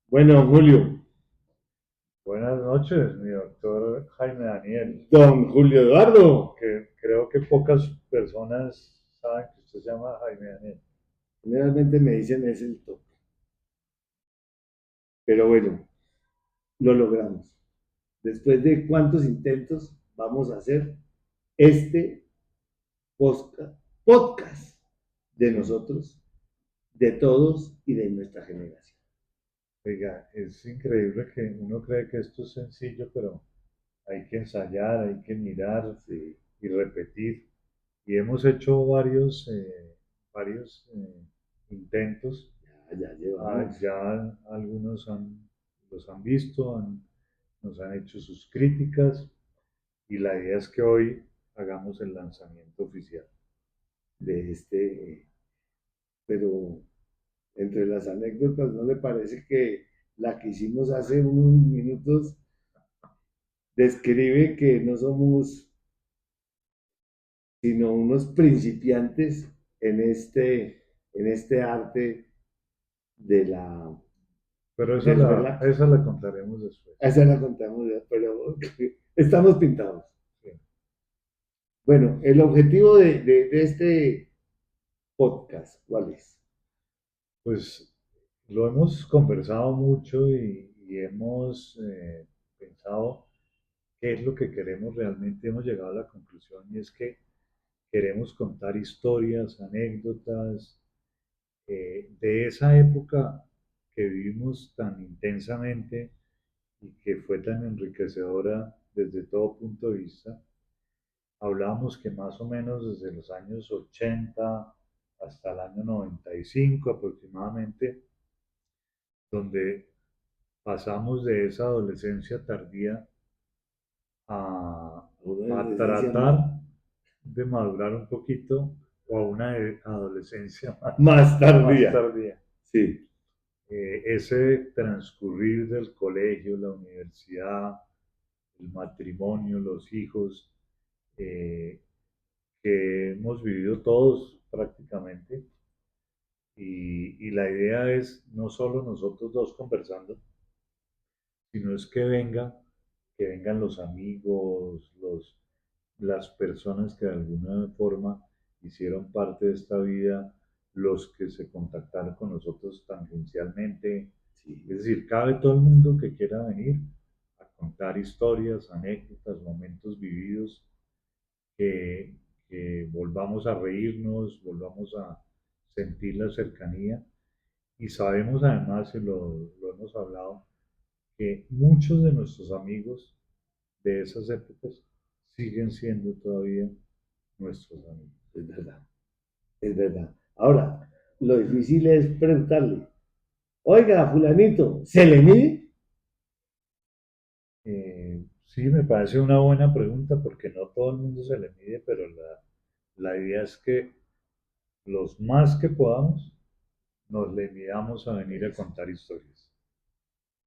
Bueno, Julio, Buenas noches, mi doctor Jaime Daniel, don Julio Eduardo. que creo que pocas personas saben que usted se llama Jaime Daniel. Generalmente me dicen es el top, pero bueno, lo logramos. Después de cuántos intentos vamos a hacer este podcast de Sí, nosotros, de todos y de nuestra generación. oiga, es increíble que uno cree que esto es sencillo, pero hay que ensayar, hay que mirar Sí, y repetir. Y hemos hecho varios intentos. ya llevamos. Ya los han visto, nos han hecho sus críticas y la idea es que hoy hagamos el lanzamiento oficial. De este, pero entre las anécdotas, ¿no le parece que la que hicimos hace unos minutos describe que no somos sino unos principiantes en este arte de la, Pero del relato? esa la contaremos después. Esa la contamos ya, pero estamos pintados. Sí. Bueno, el objetivo de este podcast, ¿cuál es? Pues lo hemos conversado mucho y hemos pensado qué es lo que queremos realmente. Hemos llegado a la conclusión y es que queremos contar historias, anécdotas de esa época que vivimos tan intensamente y que fue tan enriquecedora desde todo punto de vista. Hablábamos que más o menos desde los años 80 hasta el año 95 aproximadamente, donde pasamos de esa adolescencia tardía a, Una a adolescencia tratar de madurar un poquito o a una adolescencia más más tardía. tardía. Sí, Ese transcurrir del colegio, la universidad, el matrimonio, los hijos, eh, que hemos vivido todos prácticamente. Y la idea es no solo nosotros dos conversando, sino es que vengan los amigos, las personas que de alguna forma hicieron parte de esta vida, los que se contactaron con nosotros tangencialmente. sí, Es decir, cabe todo el mundo que quiera venir a contar historias, anécdotas, momentos vividos, que, que volvamos a reírnos, volvamos a sentir la cercanía. Y sabemos además, y lo hemos hablado, que muchos de nuestros amigos de esas épocas siguen siendo todavía nuestros amigos. es verdad, es verdad. Ahora, lo difícil es preguntarle, oiga, fulanito, ¿se le mide? Sí, me parece una buena pregunta porque no todo el mundo se le mide, pero la idea es que los más que podamos nos le midamos a venir a Eso. contar historias.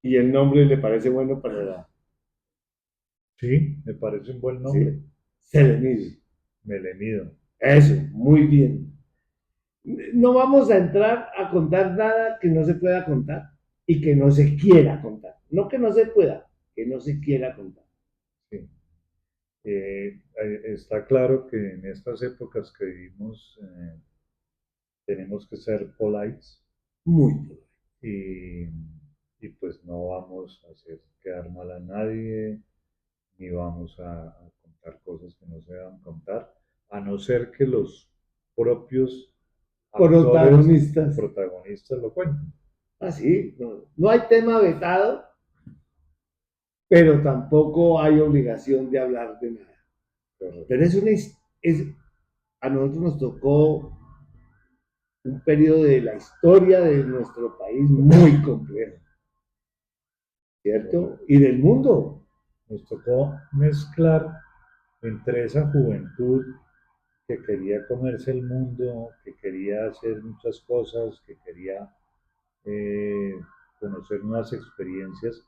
Y el nombre le parece bueno para la... Sí, me parece un buen nombre. ¿Sí? Se le mide. Me le mido. Eso, muy bien. No vamos a entrar a contar nada que no se pueda contar y que no se quiera contar. No que no se pueda, que no se quiera contar. Sí. Está claro que en estas épocas que vivimos tenemos que ser polites Muy bien. y, y pues no vamos a hacer quedar mal a nadie, ni vamos a contar cosas que no se deben contar, a no ser que los propios actores o Protagonistas. protagonistas lo cuenten. Así, no, no hay tema vetado, pero tampoco hay obligación de hablar de nada. Correcto. Pero a nosotros nos tocó un periodo de la historia de nuestro país muy complejo, ¿cierto? Correcto. Y del mundo. Nos tocó mezclar entre esa juventud que quería comerse el mundo, que quería hacer muchas cosas, que quería eh, conocer nuevas experiencias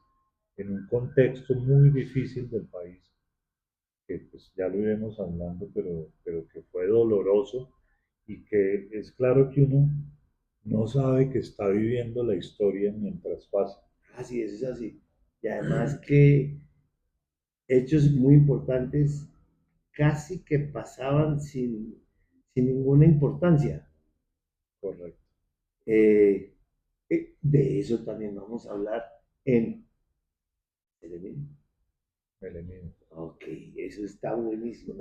en un contexto muy difícil del país, que pues ya lo iremos hablando, pero que fue doloroso y que es claro que uno no sabe que está viviendo la historia mientras pasa. Así es así. Y además que hechos muy importantes casi que pasaban sin ninguna importancia. Correcto. Eh, de eso también vamos a hablar en Telemín. Melemín. Ok, eso está buenísimo.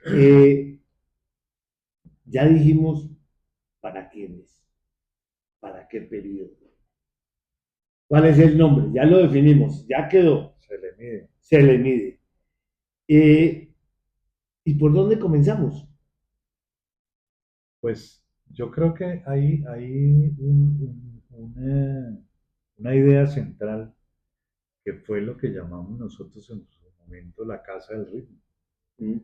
Eh, ya dijimos para quiénes, para qué periodo. ¿Cuál es el nombre? Ya lo definimos, ya quedó, Se le mide. se le mide. Eh, ¿Y por dónde comenzamos? Pues yo creo que hay una idea central que fue lo que llamamos nosotros en su momento la Casa del Ritmo, Mm,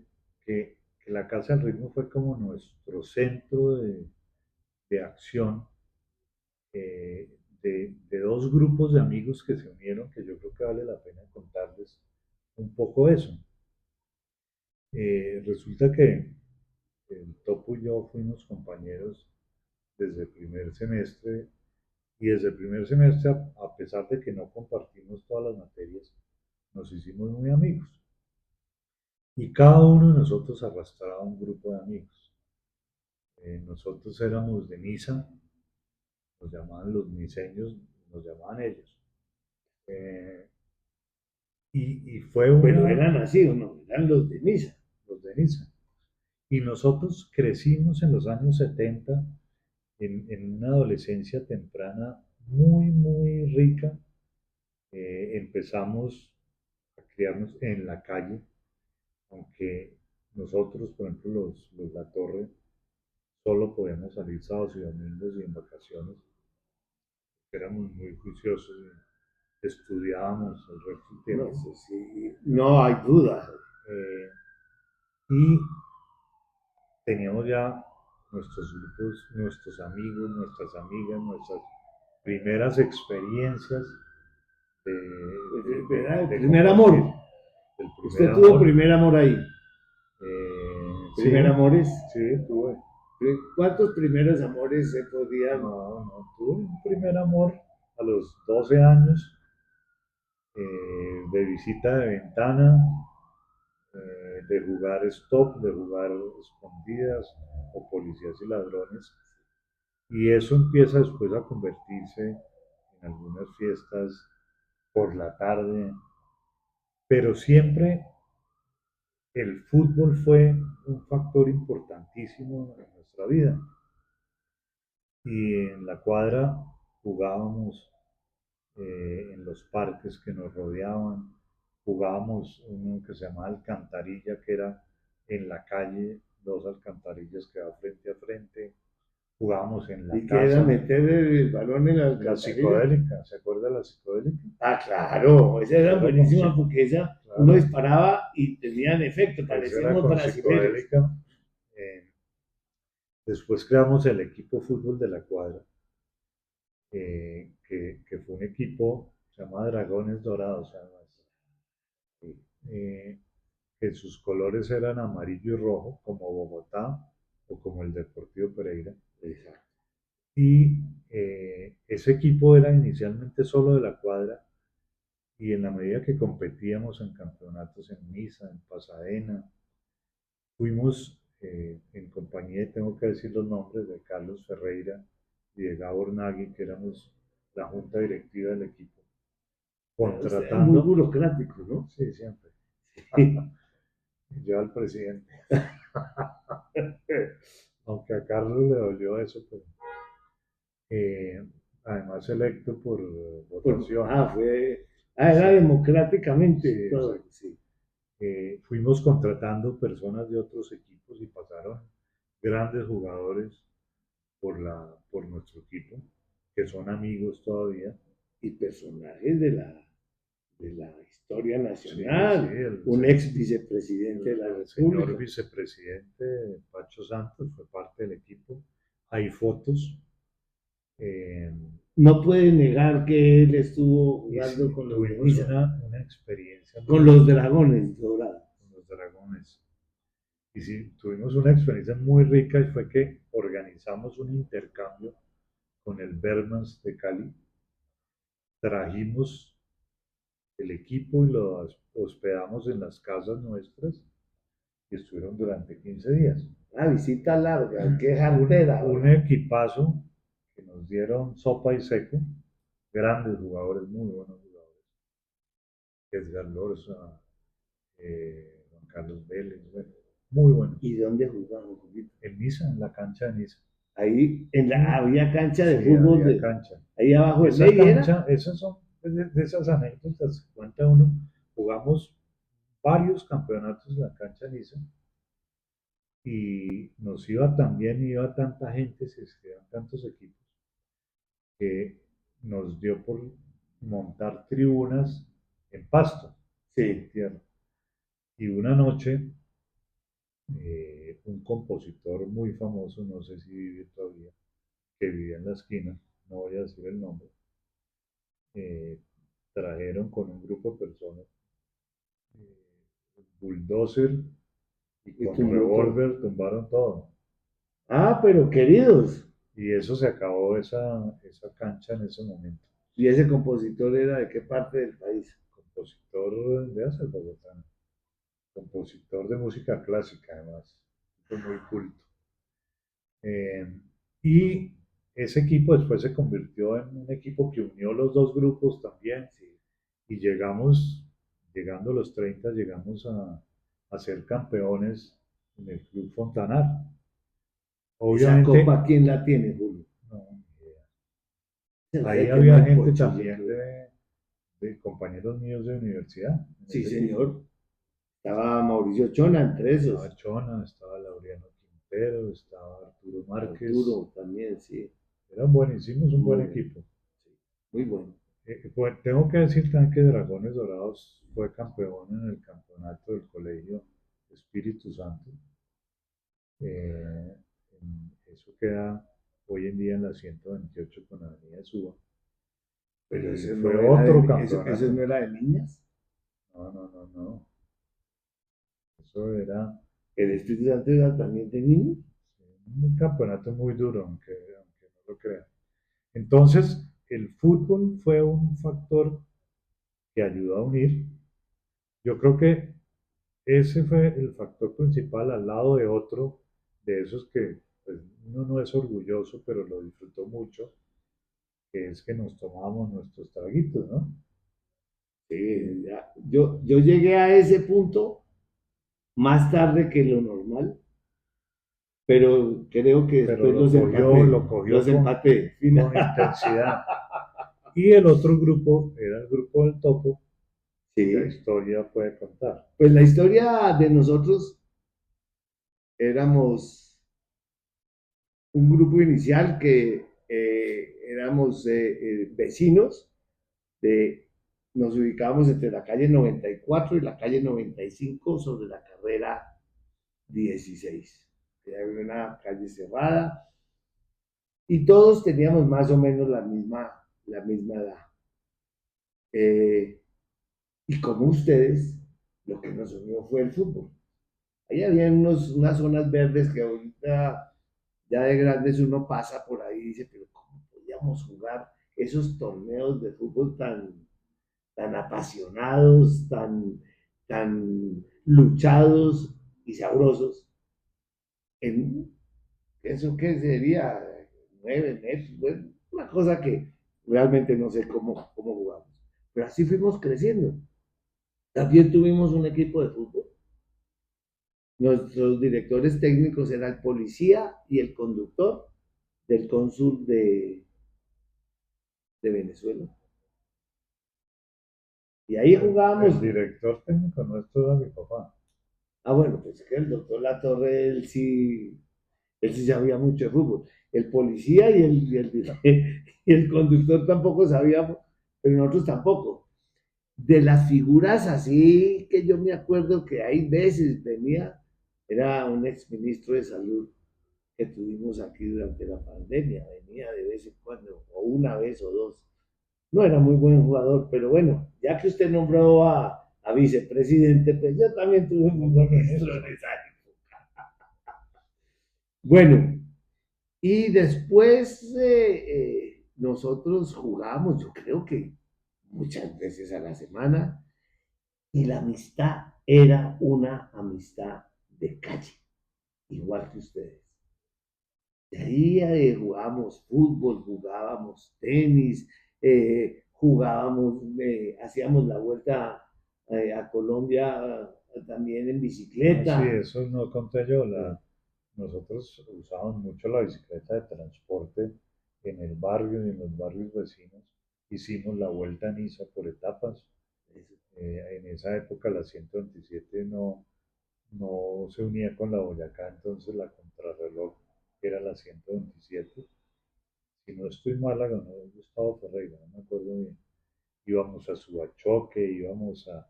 que la Casa del Ritmo fue como nuestro centro de acción de dos grupos de amigos que se unieron, que yo creo que vale la pena contarles un poco eso. Resulta que el Topo y yo fuimos compañeros desde el primer semestre y desde el primer semestre, a pesar de que no compartimos todas las materias, nos hicimos muy amigos. Y cada uno de nosotros arrastraba un grupo de amigos. Nosotros éramos de Niza, nos llamaban los niseños, nos llamaban ellos. Eh, y fue Pero una, eran así o no, eran los de misa. los de Niza. Y nosotros crecimos en los años 70 en una adolescencia temprana muy, muy rica. Empezamos a criarnos en la calle, aunque nosotros, por ejemplo, los La Torre, solo podíamos salir sábados y domingos y en vacaciones. Éramos muy juiciosos y estudiábamos el resto del No, tiempo. eso sí, no hay duda. Eh, y teníamos ya nuestros grupos, nuestros amigos, nuestras amigas, nuestras primeras experiencias de, Pues, ¿verdad? El de primer compartir amor. el primer Usted tuvo amor. primer amor ahí. Sí, Primer amores. sí, tuve. ¿Cuántos primeros amores se podían? No, tuve un primer amor a los 12 años, de visita de ventana, de jugar stop, de jugar escondidas o policías y ladrones. Y eso empieza después a convertirse en algunas fiestas por la tarde, pero siempre el fútbol fue un factor importantísimo en nuestra vida. Y en la cuadra jugábamos en los parques que nos rodeaban, jugábamos uno que se llamaba alcantarilla, que era en la calle, dos alcantarillas que va frente a frente, jugábamos en la Y que era casa, meter el balón en la la alcantarilla. psicodélica, ¿se acuerda de la psicodélica? Ah, claro, esa era Esa era con, buenísima porque esa uno claro, disparaba y tenían efecto, esa era parecíamos con brasileños. psicodélica. Eh, Después creamos el equipo fútbol de la cuadra, que fue un equipo, se llama Dragones Dorados, además, eh, que sus colores eran amarillo y rojo, como Bogotá o como el Deportivo Pereira. Exacto. Y ese equipo era inicialmente solo de la cuadra y en la medida que competíamos en campeonatos en Niza, en Pasadena, fuimos en compañía, tengo que decir los nombres, de Carlos Ferreira y de Gabor Nagy, que éramos la junta directiva del equipo, Usted es muy contratando, burocrático, ¿no? sí, siempre, yo al presidente, aunque a Carlos le dolió eso, pero eh, además electo por votación. Era Sí, democráticamente sí, todo, exacto. sí. Fuimos contratando personas de otros equipos y pasaron grandes jugadores por nuestro equipo, que son amigos todavía. Y personajes de la historia Sí, sí, nacional, un ex vicepresidente de la el señor República. vicepresidente Pacho Santos fue parte del equipo. Hay fotos. eh, No puede negar que él estuvo y jugando sí, con los de tuvimos Niza, una experiencia con muy los dragones dorados. con los dragones. Y sí, tuvimos una experiencia muy rica y fue que organizamos un intercambio con el Bermans de Cali trajimos el equipo y lo hospedamos en las casas nuestras y estuvieron durante 15 días. Ah, visita larga, qué Un, jartera, un ¿verdad? equipazo que nos dieron sopa y seco, grandes jugadores, muy buenos jugadores. Edgar Lorza, Juan Carlos Vélez, bueno, muy buenos. ¿Y dónde jugamos, Julito? En Niza, en la cancha de Niza. Ahí Y había cancha de sí, fútbol había cancha. ahí abajo del Esa Ley, ¿era? cancha, esas son de esas anécdotas que cuenta uno. Jugamos varios campeonatos en la cancha de Niza y nos iba también, iba tanta gente, se escribían tantos equipos, que nos dio por montar tribunas en pasto, en Sí. tierra. Y una noche, un compositor muy famoso, no sé si vive todavía, que vivía en la esquina, no voy a decir el nombre, eh, trajeron con un grupo de personas bulldozer y Y con tumbó todo. revólver tumbaron todo. Ah, pero queridos. Y eso se acabó esa cancha en ese momento. ¿Y ese compositor era de qué parte del país? Compositor de hace Bogotá, compositor de música clásica además, fue muy culto. Eh, y ese equipo después se convirtió en un equipo que unió los dos grupos también. Sí. Y llegando a los 30, llegamos a ser campeones en el Club Fontanar. ¿Esa Obviamente, copa quién la tiene, Julio? no, ni idea. Se la Ahí debe tener había el gente Pocho, yo también creo. de compañeros míos de universidad en Sí, ese equipo. señor. Estaba Mauricio Chona entre Estaba esos. Chona, estaba Laureano Quintero, estaba Arturo Márquez. Arturo también, sí. Eran buenos, hicimos un buen Muy bueno. equipo. Sí, muy bueno. Pues, tengo que decir también que Dragones Dorados fue campeón en el campeonato del colegio Espíritu Santo. Eso queda hoy en día en la 128 con Avenida Suba. Pero Y eso fue no era otro eso campeonato. no era de niñas. No, no, no, no. Eso era El Espíritu Santo era también de niños. un campeonato muy duro, aunque no lo crean. Entonces, el fútbol fue un factor que ayudó a unir. Yo creo que ese fue el factor principal al lado de otro, de esos que pues, uno no es orgulloso, pero lo disfrutó mucho, que es que nos tomábamos nuestros traguitos, ¿no? Sí, yo llegué a ese punto más tarde que lo normal, pero creo que Pero después lo cogió los empaté. con intensidad. Y el otro grupo era el grupo del Topo, cuya Sí, historia puede contar. pues la historia de nosotros éramos un grupo inicial que éramos vecinos de, nos ubicábamos entre la calle 94 y la calle 95 sobre la carrera 16. Era una calle cerrada y todos teníamos más o menos la misma edad. Eh, y como ustedes, lo que nos unió fue el fútbol. Ahí había unas zonas verdes que ahorita ya de grandes uno pasa por ahí y dice, pero ¿cómo podíamos jugar esos torneos de fútbol tan apasionados, tan luchados y sabrosos? En eso que sería 9 metros, bueno, una cosa que realmente no sé cómo jugamos. Pero así fuimos creciendo. También tuvimos un equipo de fútbol. Nuestros directores técnicos eran el policía y el conductor del cónsul de Venezuela. Y ahí El jugábamos. director técnico nuestro era mi papá. Ah, bueno, pues que el doctor Latorre, él sí sabía mucho de fútbol. El policía y el conductor tampoco sabíamos, pero nosotros tampoco. De las figuras así que yo me acuerdo que hay veces venía, era un exministro de salud que tuvimos aquí durante la pandemia, venía de vez en cuando, o una vez o dos. No era muy buen jugador, pero bueno, ya que usted nombró a vicepresidente, pues yo también tuve un ministro en esa época. Bueno, y después nosotros jugamos, yo creo que muchas veces a la semana, y la amistad era una amistad de calle, igual que ustedes. De ahí jugábamos fútbol, jugábamos tenis, jugábamos, hacíamos la vuelta a Colombia también en Sí, bicicleta. eso no conté yo. Nosotros usábamos mucho la bicicleta de transporte en el barrio y en los barrios vecinos. Hicimos la vuelta a Niza por etapas. En esa época la 127 no se unía con la Boyacá, entonces la contrarreloj era la 127. Si no estoy mal, la ganó Gustavo Ferreira, no me acuerdo bien. Íbamos a Subachoque, íbamos a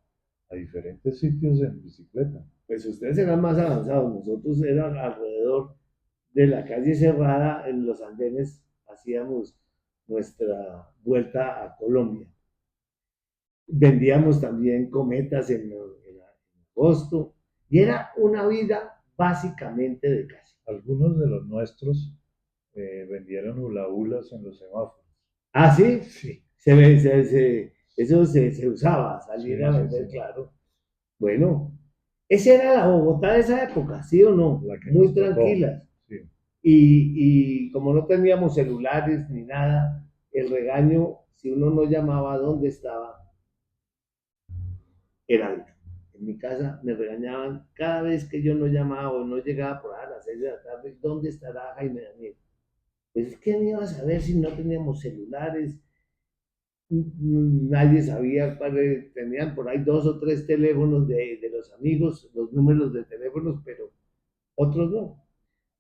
diferentes sitios en bicicleta. Pues ustedes eran más avanzados, nosotros eran alrededor de la calle Cerrada, en los andenes, hacíamos nuestra vuelta a Colombia. Vendíamos también cometas en agosto, y era una vida básicamente de calle. Algunos de los nuestros vendieron hula hulas en los semáforos. Ah, sí, Sí, eso se usaba, salir sí, a sí, vender, sí. claro. Bueno, esa era la Bogotá de esa época, ¿sí o no? La que Muy nos tocó. tranquila. Sí, Y como no teníamos celulares ni nada, el regaño, si uno no llamaba dónde estaba, era duro. En mi casa me regañaban cada vez que yo no llamaba o no llegaba por a las 6 de la tarde, ¿dónde estará Jaime Daniel? Pues es que me iba a saber si no teníamos celulares, nadie sabía cuáles, tenían por ahí 2 o 3 teléfonos de los amigos, los números de teléfonos, pero otros no.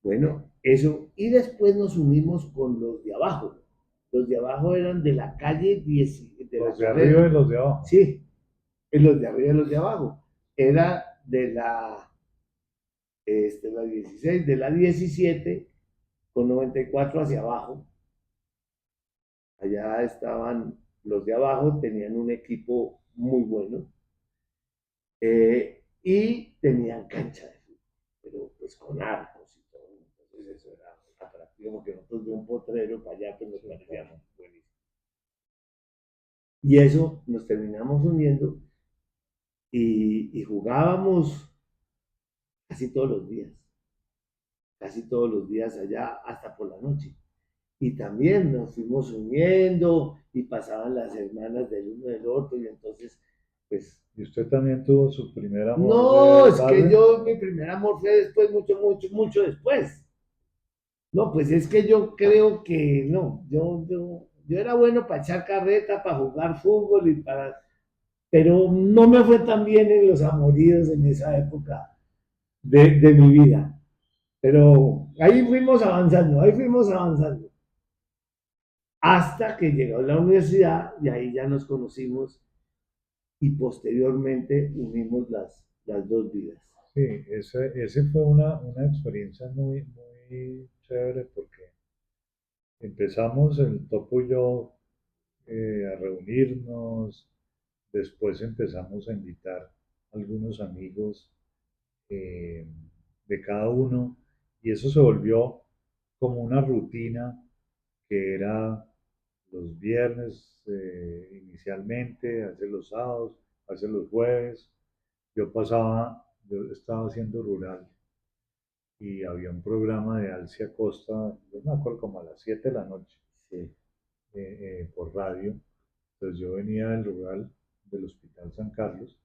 Bueno, eso. Y después nos unimos con los de abajo. Los de abajo eran de la calle 10, de la los de arriba y carrera. los de abajo. Sí, los de arriba y los de abajo. Era de la 16, de la 17 con 94 hacia abajo. Allá estaban los de abajo, tenían un equipo muy bueno y tenían cancha de fútbol, pero pues con arcos y todo. Entonces eso era atractivo porque nosotros de un potrero para allá pues nos parecíamos buenísimos. Y eso nos terminamos uniendo y jugábamos casi todos los días allá hasta por la noche. Y también nos fuimos uniendo y pasaban las hermanas del uno del otro y entonces, pues, ¿Y usted también tuvo su primer amor no, de es que barrio? mi primer amor fue después, mucho después. No, pues es que yo creo que no, yo era bueno para echar carreta, para jugar fútbol pero no me fue tan bien en los amoríos en esa época de mi vida. Pero ahí fuimos avanzando, hasta que llegó la universidad y ahí ya nos conocimos y posteriormente unimos las dos vidas. Sí, ese fue una experiencia muy chévere porque empezamos el Topo y yo a reunirnos, después empezamos a invitar algunos amigos eh, de cada uno y eso se volvió como una rutina que era los viernes inicialmente, a veces los sábados, a veces los jueves. Yo estaba haciendo rural y había un programa de Alcia Costa, yo me acuerdo como a las 7 de la noche Sí, por radio. Entonces yo venía del rural del Hospital San Carlos,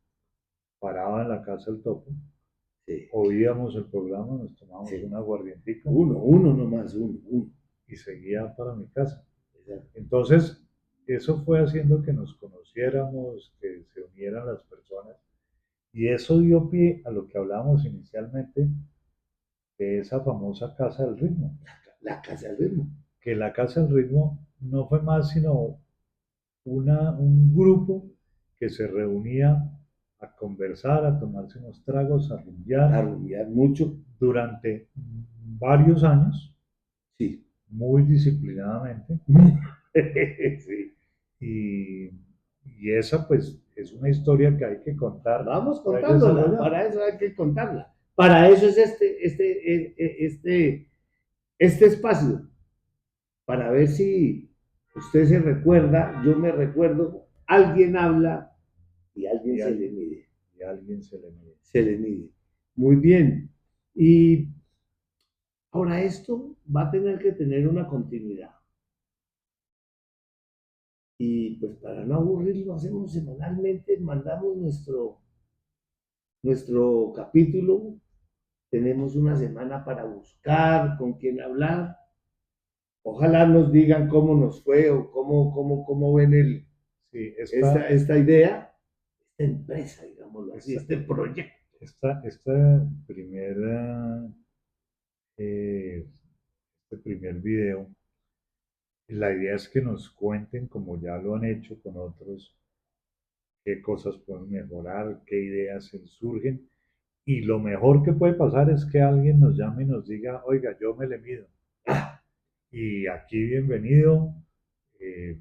paraba en la casa del Topo, sí, oíamos el programa, nos tomábamos sí. un aguardientico Uno nomás, uno. y seguía para mi casa. Exacto. Entonces, eso fue haciendo que nos conociéramos, que se unieran las personas y eso dio pie a lo que hablábamos inicialmente de esa famosa Casa del Ritmo, La casa del ritmo. que la Casa del Ritmo no fue más sino un grupo que se reunía a conversar, a tomarse unos tragos, a A rumbear rumbear mucho. durante varios años, Sí. muy disciplinadamente, Sí. y, y esa pues es una historia que hay que contar, Vamos que hay que contándola, desarrollar. para eso hay que contarla. Para eso es este espacio, para ver si usted se recuerda, yo me recuerdo alguien habla y alguien Y se le alguien, mide. y alguien se le mide. Se le mide. Muy bien. Y ahora esto va a tener que tener una continuidad. Y pues para no aburrirlo, hacemos semanalmente, mandamos nuestro capítulo, tenemos una semana para buscar con quién hablar. Ojalá nos digan cómo nos fue o cómo ven Sí, esta idea, esta empresa, digámoslo así, esta, este proyecto. esta primera, eh, este primer video, la idea es que nos cuenten, como ya lo han hecho con otros, qué cosas pueden mejorar, qué ideas se surgen. Y lo mejor que puede pasar es que alguien nos llame y nos diga, oiga, yo me le mido. Ah, Y aquí bienvenido. eh,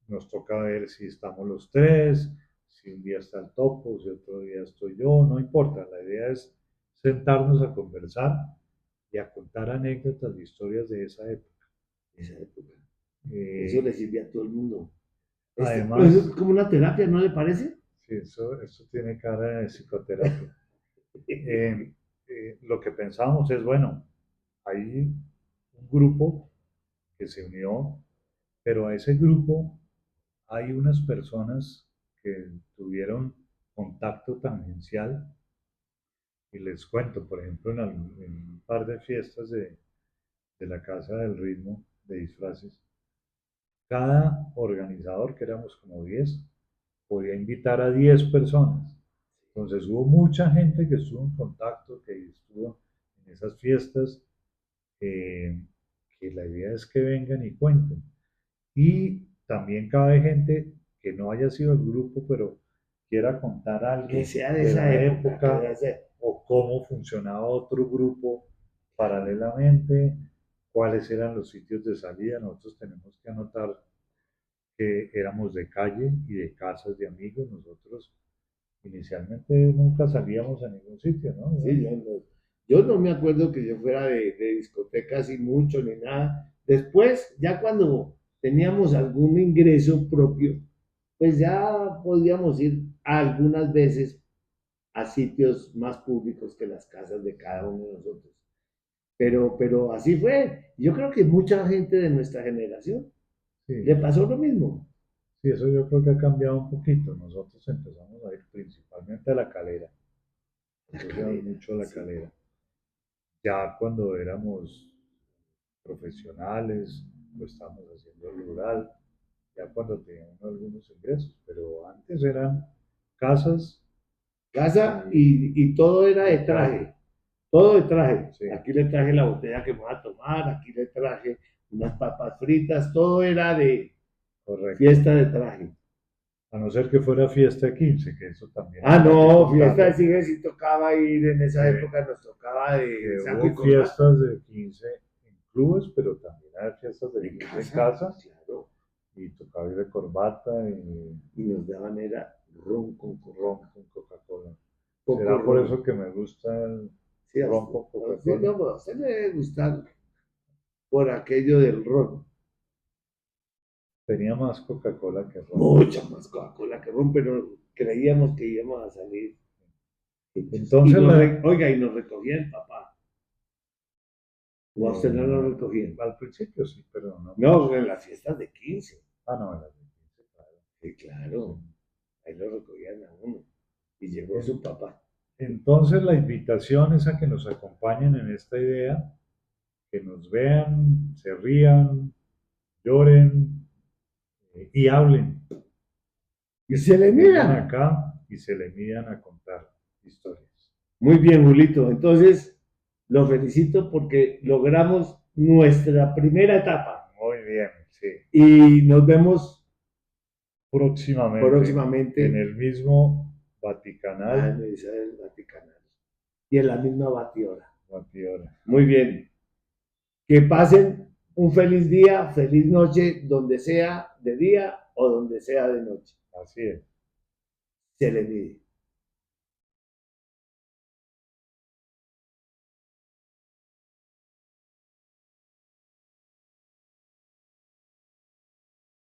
Nos toca ver si estamos los tres, si un día está el topo, si otro día estoy yo, no importa. La idea es sentarnos a conversar y a contar anécdotas, historias de esa época. esa época. Eso Eh, le sirve a todo el mundo. Eso es Además, como una terapia, ¿no le parece? sí, eso tiene cara de psicoterapia. Eh, lo que pensamos es, bueno, hay un grupo que se unió, pero a ese grupo hay unas personas que tuvieron contacto tangencial y les cuento, por ejemplo, en un par de fiestas de la Casa del Ritmo de disfraces, cada organizador, que éramos como 10, podía invitar a 10 personas. Entonces hubo mucha gente que estuvo en contacto, que estuvo en esas fiestas, eh, que la idea es que vengan y cuenten. Y también cabe gente que no haya sido el grupo, pero quiera contar Que algo sea de de esa la época, que época debe ser. o cómo funcionaba otro grupo paralelamente, cuáles eran los sitios de salida. Nosotros tenemos que anotar que éramos de calle y de casas de amigos. Nosotros inicialmente nunca salíamos a ningún sitio, ¿no? Sí, yo no me acuerdo que yo fuera de discoteca así mucho ni nada. Después, ya cuando teníamos algún ingreso propio, pues ya podíamos ir algunas veces a sitios más públicos que las casas de cada uno de nosotros. Pero así fue. Yo creo que mucha gente de nuestra generación Sí, le pasó lo mismo. sí, eso yo creo que ha cambiado un poquito. Nosotros empezamos a ir principalmente a la calera. La Nosotros íbamos calera, mucho a la sí. calera. Ya cuando éramos profesionales, lo estábamos haciendo rural, ya cuando teníamos algunos ingresos, pero antes eran casas Casa y, y todo era de y ya, traje. Todo de traje. sí, Aquí le traje la botella que me voy a tomar, aquí le traje unas papas fritas, todo era de correcto. fiesta de traje. A no ser que fuera fiesta de 15, que eso también Ah, habría que no, fiesta de contarlo, cine sí tocaba ir en esa que, época, nos tocaba de que saco y hubo corbata. fiestas de 15 en clubes, pero también hay fiestas de En 15 en casa, casa, claro. y tocaba ir de corbata y Y nos daban era ron con ron coca, con Coca-Cola. poco ¿Será por ron. eso que me gusta el Sí, ron con a usted, Coca-Cola? no, a usted le debe gustar por aquello del ron. Tenía más Coca-Cola que ron. Mucha más Coca-Cola que ron, pero creíamos que íbamos a salir hechos. Entonces, Oiga, y nos recogía el papá. O a usted no lo eh, recogían. al principio sí, pero no mucho. No, en las fiestas de 15. Ah, no, en las de 15, claro. Sí, claro. Ahí lo recogían a uno. Y llegó En- su papá. Entonces, la invitación es a que nos acompañen en esta idea, que nos vean, se rían, lloren y hablen. Y se le Vengan miran. acá y se le midan a contar historias. Muy bien, Julito. Entonces, lo felicito porque logramos nuestra primera etapa. Muy bien, sí. Y nos vemos Próximamente en próximamente el mismo a Vaticanal, Isabel Vaticana. Y en la misma batidora. Batiora. Muy bien. Que pasen un feliz día, feliz noche, donde sea de día o donde sea de noche. Así es. Se le mide.